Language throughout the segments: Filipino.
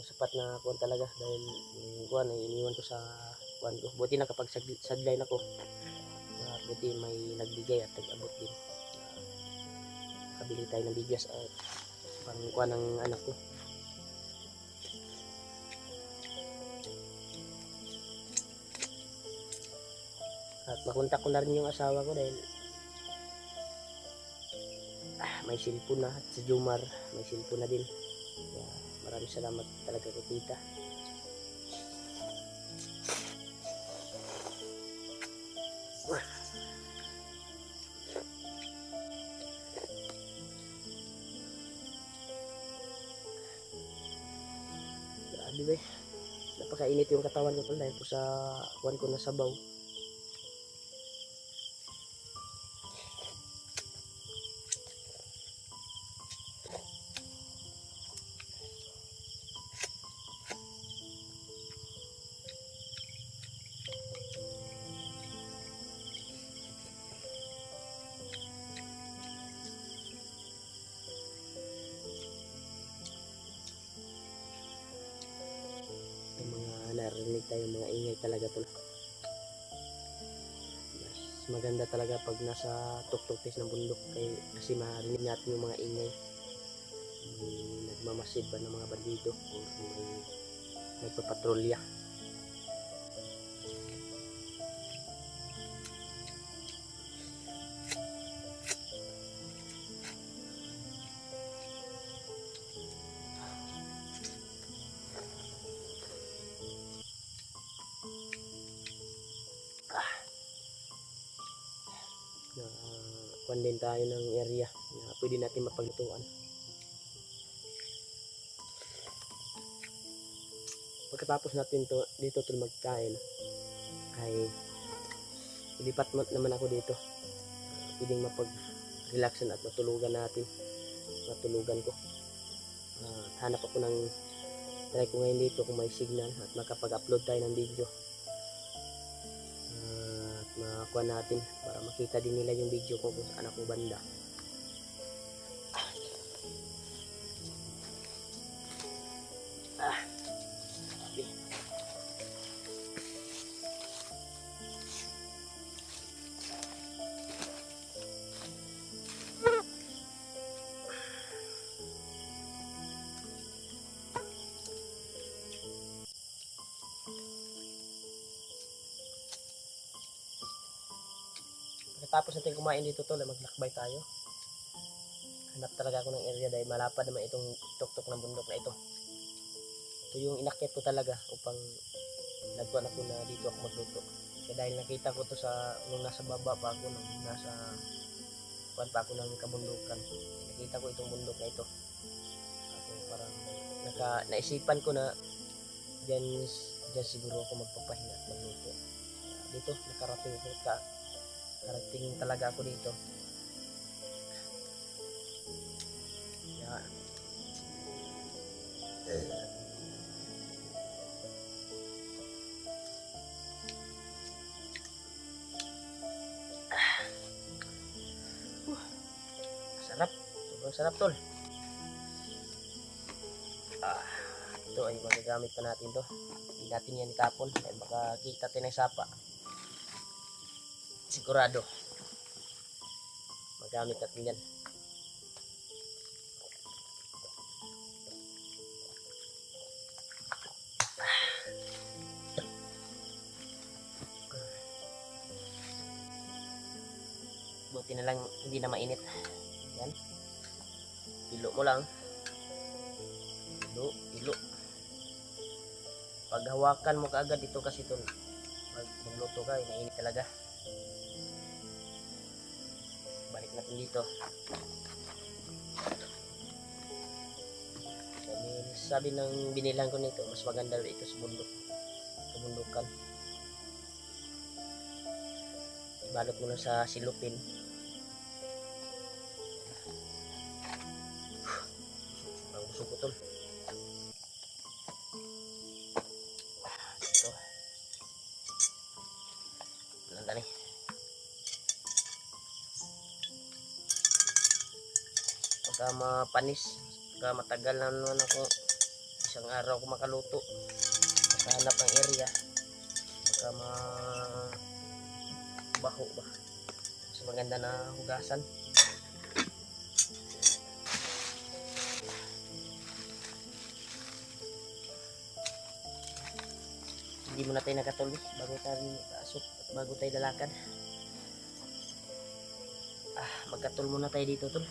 sapat na kuwan talaga dahil yung kuwan ay iniwan ko sa kuwan ko. Buti nakapag sideline ako. Buti may nagbigay at nag-abot din. Kabili tayo ng bigas at pang kuwan ng anak ko. At makontak ko na rin yung asawa ko dahil may cellphone na. At si Jomar may cellphone na din. Kaya maraming salamat talaga kay tita. Grabe ba, napakainit yung katawan ko dahil po sa kuwan ko na sabaw. Narinig tayo mga ingay talaga to. Mas maganda talaga pag nasa tuktok ng bundok kasi marinig natin yung mga ingay. May nagmamasid ba ng mga bandido o may nagpapatrolya. Kuwan din tayo ng area na pwede natin mapaglutuan. Pagkatapos natin dito magkain ay ilipat naman ako dito. Pwedeng mapag-relaxan at matulugan ko. Hanap ako try ko ngayon dito kung may signal at makapag-upload tayo ng video. Makuha natin para makita din nila yung video ko kung saan ako banda. Okay. Pagkatapos natin kumain dito maglakbay tayo. Hanap talaga ako ng area dahil malapad naman itong tuktok ng bundok na ito. Ito yung inakyat ko talaga upang nagkuhan ako na dito ako magluto. Kaya dahil nakita ko to nung nasa baba pa ako, nung nasa kuhan pa ako ng kabundukan. Nakita ko itong bundok na ito. Ako parang naisipan ko na dyan siguro ako magpapahinga at magluto. Dito nakarating talaga ako dito. Yan. Sarap. Sobrang sarap tol. Ito ay magagamit pa natin to. Hindi natin yan itapon dahil baka kita tayo ng sapa. Sigurado magamit natin yan. Buti na lang hindi na mainit. Yan, pilo mo lang, pilo. Pag hawakan mo kaagad ito kasi ito magluto ka, inainit talaga. Balik natin dito. Sabi ng binilang ko nito, mas maganda ito sa kabundukan. Ibalot mo lang sa silupin. Ang gusto ko tol. Ito. Dali. Pagka mapanis, pagka matagal na naman ako isang araw ko makaluto, makahanap ng area, baka mabaho ba, mas maganda na hugasan. Hindi muna tayo nakatuli bago tayo pasok at bago tayo lalakad. Magkatul muna tayo dito tol.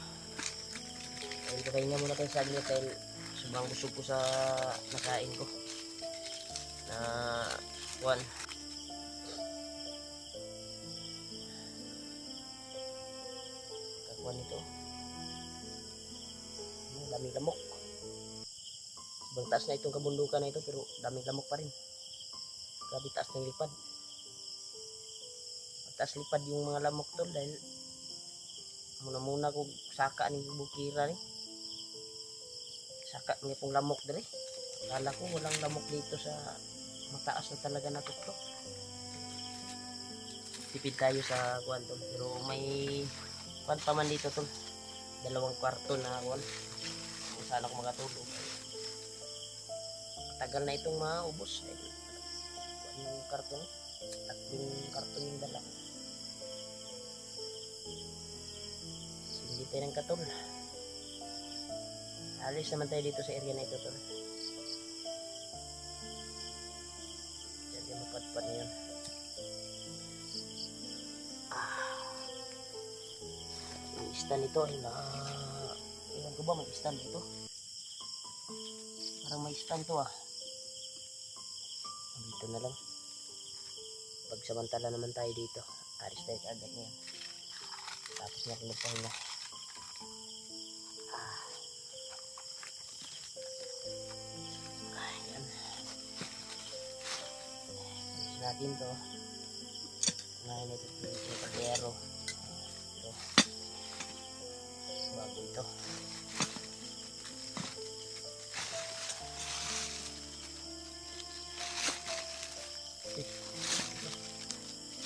Ayun, kakahinga muna tayo saglit dahil sobrang busog ko sa nakain ko na one. Kakuha nito, daming lamok. Sobrang taas na itong kabundukan na ito pero daming lamok pa rin. Grabe taas ng lipad. Taas lipad yung mga lamok tol dahil muna ko saka ni bukira ni. Saka ng itong lamok dire. Akala ko walang lamok dito sa mataas na talaga na tuktok. Tipid tayo sa kuwan tol. Pero may kuwan pa man dito tol. 2 kwarto na kuwan. Kung saan ako makatulog. Tagal na itong maubos. Yung karton. 3 karton yung dala. Hindi tayo ng katol. Alis naman tayo dito sa area na ito tol. Jadi mapadpad na yun. Yung stand nito ay iwan ko ba may stand dito? Parang may stand to dito na lang. Pagsamantala naman tayo dito. Alis tayo kaagad ngayon. Tapos na rin magpahinga. Ayan. Alis natin to. Unahin ito yung kaldero. Ito. Bago ito.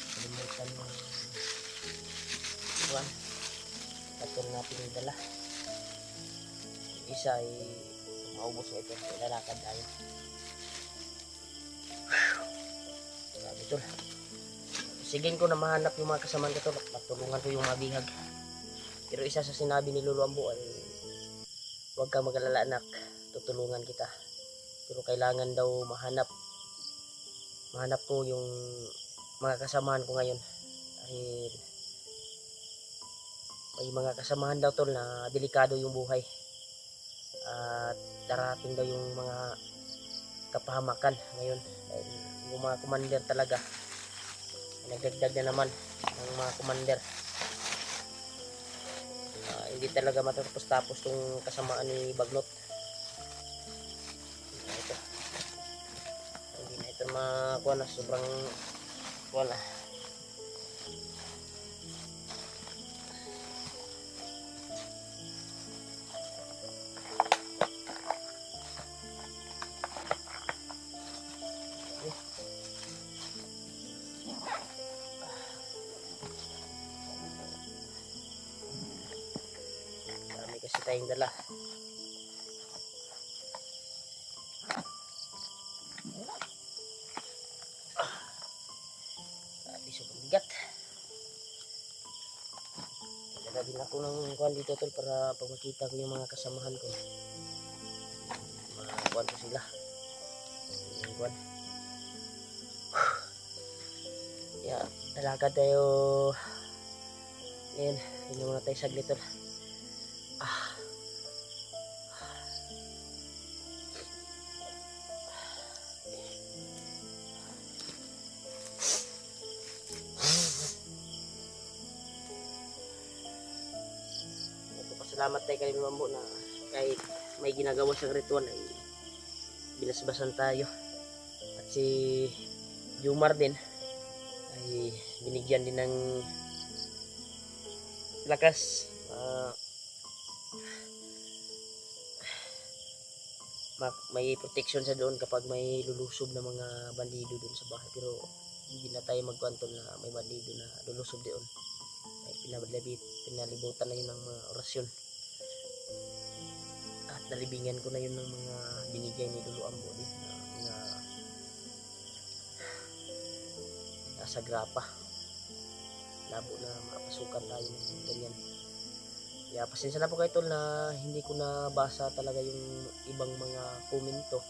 Kalimutan mo kuwan. Katol natin yung dala. Yung isa ay maubos na ito. Ilalakad tayo. Grabe tol. Sigin ko na mahanap yung mga kasamaan ko tol. Matulungan ko yung mabihag. Pero isa sa sinabi ni Lolo Ambo ay huwag kang mag-alala anak. Tutulungan kita. Pero kailangan daw mahanap ko yung mga kasamahan ko ngayon. Dahil may mga kasamahan daw tol na delikado yung buhay. At darating daw yung mga kapahamakan ngayon. Dahil yung mga commander talaga nagdagdag na naman ng mga commander. Hindi talaga matapos-tapos tong kasamaan ni Bagnot. Ito. Hindi na ito makuha na. Sobrang wala. Marami kasi tayong dala. Sobrang bigat. Nagdala din ako ng kuwan dito tol para pag makita ko yung mga kasamahan ko. Mga kuwan ko sila. Yung kuwan. Yeah, dalagad tayo. Ngayon, hindi muna tayo saglit tol. Salamat tayo kay Mambo na kahit may ginagawa siyang ritual ay binasbasan tayo. At si Jumar din ay binigyan din ng lakas. May protection sa doon kapag may lulusob na mga bandido doon sa bahay. Pero hindi na tayo magkwento na may bandido na lulusob doon. Ay pinalibutan na yun ng mga orasyon. At nalibingan ko na yun ng mga binigay ni Lolo Ambo din na mga nasa grapa. Labo na mapasukan tayo ng ganyan. Kaya pasensya na po kayo tol na hindi ko nabasa talaga yung ibang mga komento.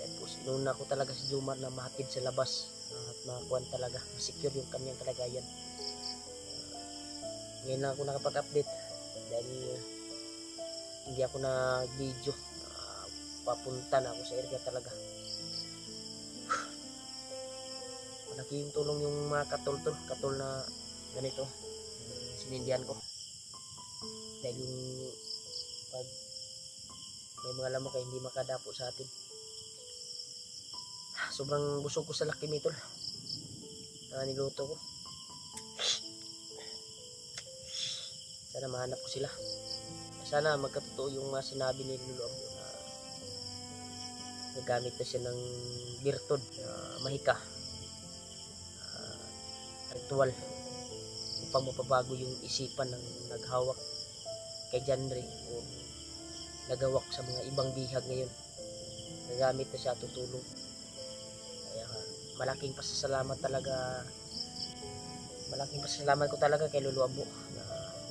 Tapos inuna ko talaga si Jomar na mahatid sa labas at makuha talaga, secure yung kanyang kalagayan. Ngayon na ako nakapag-update dahil hindi ako nag-video. Papunta na ako sa area talaga. Malaki yung tulong yung mga katol na ganito sinindihan ko. Dahil yung pag may mga lamok ay hindi makadapo sa atin. Sobrang busog ko sa Lucky Me tol na niluto ko. Sana mahanap ko sila. Sana magkatotoo yung mga sinabi ni Lolo Ambo na gagamit na siya ng birtod na mahika, ritual upang mapabago yung isipan ng naghawak kay Janre o nagawak sa mga ibang bihag ngayon. Nagamit na siya, tutulong. Kaya malaking pasasalamat ko talaga kay Lolo Ambo na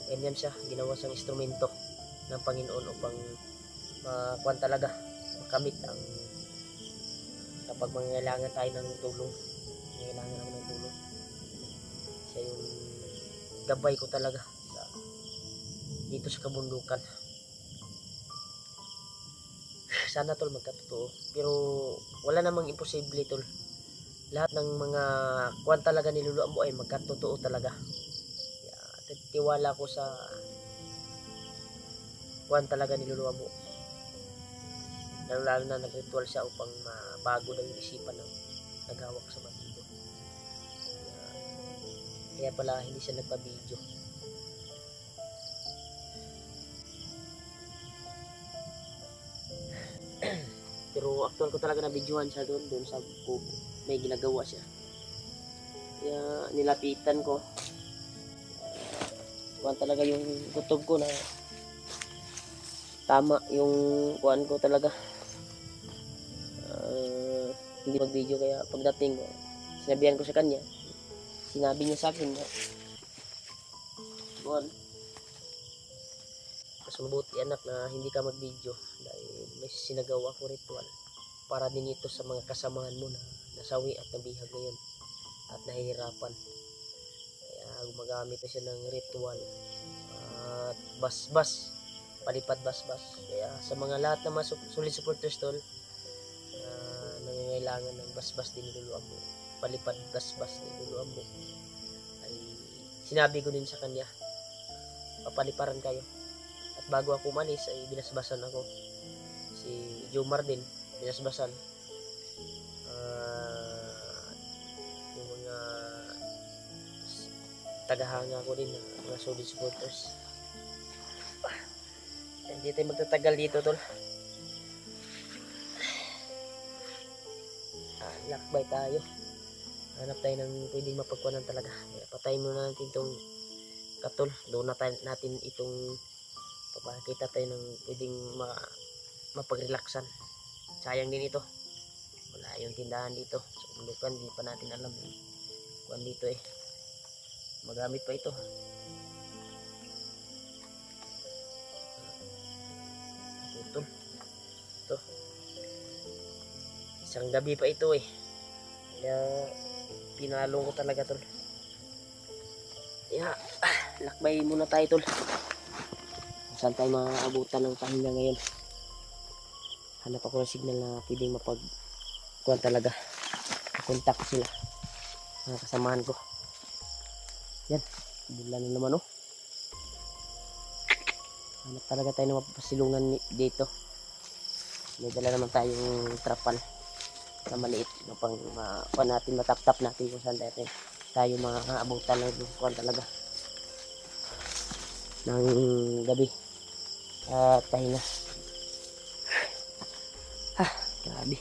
ganyan siya, ginawa siyang instrumento ng Panginoon upang makuha talaga, makamit ang kapag mangailangan tayo ng tulong, mangailangan ako ng tulong. Siya yung gabay ko talaga dito sa kabundukan. Sana tol magkatotoo, pero wala namang imposible tol. Lahat ng mga kuwan talaga ni Lolo Ambo ay magkatotoo talaga. Kaya tiwala ko sa kuwan talaga ni Lolo Ambo. Lalo na nag-ritual siya upang mabago daw yung isipan ng naghawak sa bandido. Kaya pala hindi siya nagpa-video. Pero actual ko talaga na videohan siya doon sa kubo. May ginagawa siya. Kaya nilapitan ko. Kuhan talaga yung kutob ko na tama yung kuhan ko talaga. Hindi mag-video, kaya pagdating ko, sinabihan ko sa kanya. Sinabi niya sa akin na kuhan, mas mabuti anak na hindi ka mag-video dahil may sinagawa ko ritual para din ito sa mga kasamahan mo na nasawi at nabihag ngayon at nahihirapan. Kaya gumagamit na siya ng ritual at basbas, palipad basbas. Kaya sa mga lahat ng mga solid supporters tol, nangangailangan ng basbas din ni Lolo Ambo, palipad basbas ni Lolo Ambo, ay sinabi ko din sa kanya, papaliparan kayo. At bago ako umalis ay binasbasan ako. Si Jomar din binasbasan. Yung mga tagahanga ko din, mga solid supporters. Hindi tayo magtatagal dito tol. Lakbay tayo. Hanap tayo ng pwedeng mapagkuhanan talaga. Kaya patayin muna natin itong katol. Doon natin itong papakita tayo ng pwedeng mapag-relaxan. Sayang din ito. Wala yung tindahan dito. So, bundukan, hindi pa natin alam kuhan dito eh. Magamit pa ito. Ito. Isang gabi pa ito eh. Kaya pinalong ko talaga tol. Kaya lakbay muna tayo tol. Saan tayo maabutan ng pahinga ngayon? Hanap ako ng signal na pwedeng mapagkuhan talaga. Kontak ko sila, mga kasamahan ko. Yan, bula na naman oh. Hanap talaga tayo ng mapasilungan dito. May dala naman tayong trapal na maliit upang natin matap-tap natin kung saan tayo makaabutan ng kuhan talaga ng gabi at pahinga. Grabe.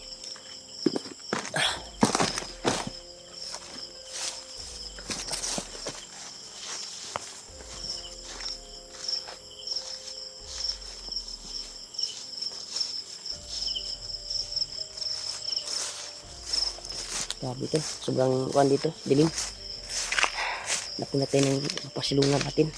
Grabe to. Sobrang kuwan dito. Dilim. Hanapin natin yung pasilungan natin.